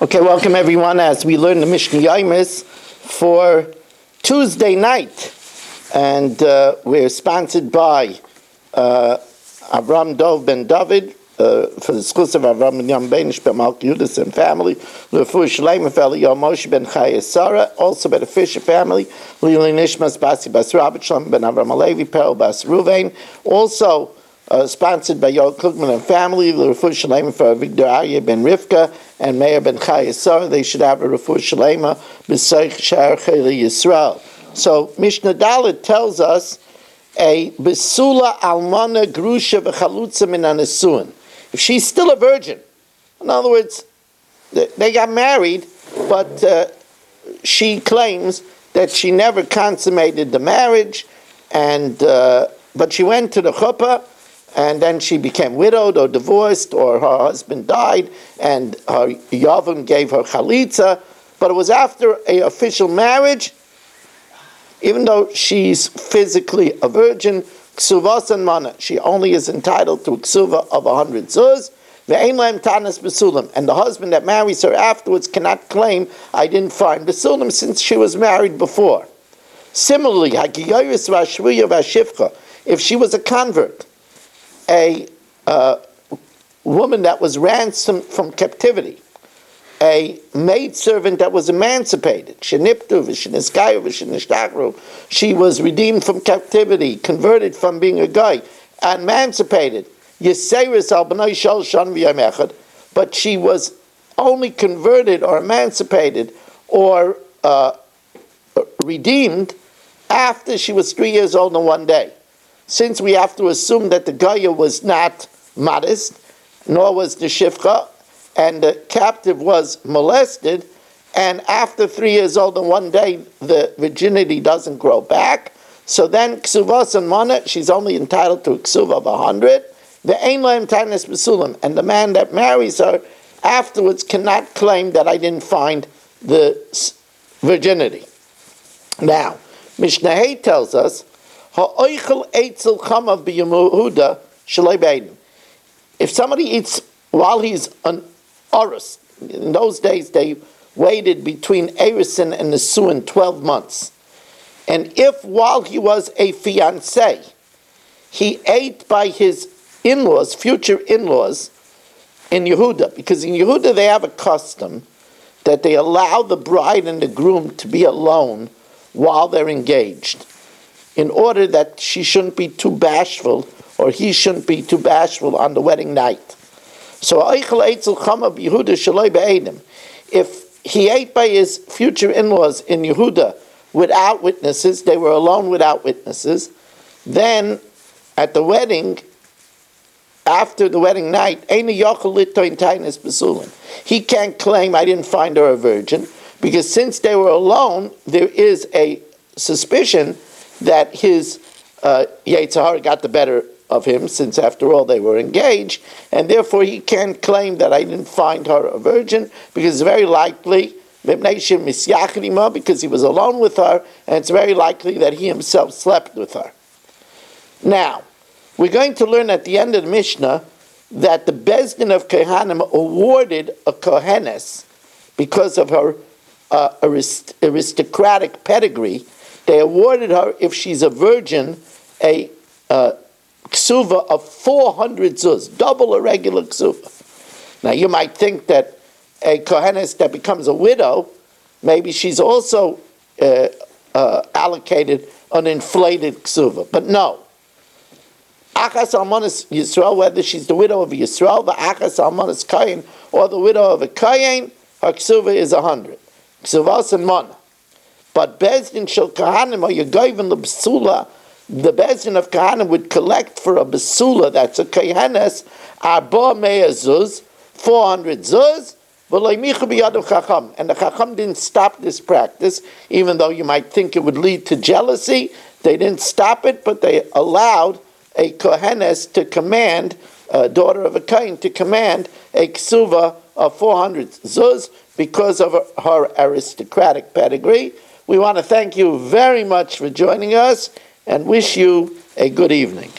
Okay, welcome everyone as we learn the Mishna Yomis for Tuesday night. And we're sponsored by Avram Dov Ben David for the schools of Avram and Yam Benish Ben Malk Yudis and family, Lefu Shalem Fel Yomosh Ben Chaya Sarah, also by the Fisher family, Lili Nishmas Basi Bas Rabbi Shalom Ben Avram Alevi Perel Bas Ruvain, also sponsored by Yoel Klugman and family, the Refuah Shalema for Victor Aryeh ben Rivka and Meir ben Chaya Sarah. They should have a Refuah Shalema b'Seich Shar Chayli Yisrael. So Mishnah Dalet tells us a Besula Almana Grusha v'Chalutza min Anesuin. If she's still a virgin, in other words, they got married, but she claims that she never consummated the marriage, and but she went to the chuppah, and then she became widowed or divorced, or her husband died, and her Yavim gave her chalitza. But it was after an official marriage, even though she's physically a virgin, Kesuvos and mana, she only is entitled to a ksuva of 100 zuz. Ve'ein lahem tanas besulim, and the husband that marries her afterwards cannot claim, I didn't find besulim, since she was married before. Similarly, hagiyoyis v'ashvuya v'ashivcha, if she was a convert, a woman that was ransomed from captivity, a maidservant that was emancipated, she was redeemed from captivity, converted from being a guy, emancipated, but she was only converted or emancipated or redeemed after she was 3 years old and 1 day. Since we have to assume that the Goya was not modest, nor was the Shifcha, and the captive was molested, and after 3 years old and 1 day, the virginity doesn't grow back, so then Kesuvos and mana, she's only entitled to a Kesuv of 100, the Ein Lahem Tanis Besulim, and the man that marries her afterwards cannot claim that I didn't find the virginity. Now, Mishnah Hay tells us, if somebody eats while he's an orus, in those days they waited between Erisin and Nesuin 12 months, and if while he was a fiancé, he ate by his in-laws, future in-laws, in Yehuda, because in Yehuda they have a custom that they allow the bride and the groom to be alone while they're engaged, in order that she shouldn't be too bashful, or he shouldn't be too bashful on the wedding night. So, if he ate by his future in-laws in Yehuda without witnesses, they were alone without witnesses, then at the wedding, after the wedding night, he can't claim, I didn't find her a virgin, because since they were alone, there is a suspicion that his Yetzer Hara got the better of him, since after all they were engaged, and therefore he can't claim that I didn't find her a virgin, because it's very likely, because he was alone with her, and it's very likely that he himself slept with her. Now, we're going to learn at the end of the Mishnah that the Bezdin of Kohanim awarded a Kohenes, because of her aristocratic pedigree. They awarded her, if she's a virgin, a ksuva of 400 zuz, double a regular ksuva. Now you might think that a kohenes that becomes a widow, maybe she's also allocated an inflated ksuva, but no. Achas almanas Yisrael, whether she's the widow of a Yisrael, the achas almanas kayin, or the widow of a kayin, her ksuva is 100. Kesuvos and mana. But Bezdin shel Kohanim or Yegoivin lebesula, the Bezdin of Kohanim would collect for a besula, that's a kohenes, arba mea zuz, 400 zuz, and the Chacham didn't stop this practice, even though you might think it would lead to jealousy. They didn't stop it, but they allowed a kohenes to command, a daughter of a kohen, to command a ksuva of 400 zuz because of her aristocratic pedigree. We want to thank you very much for joining us and wish you a good evening.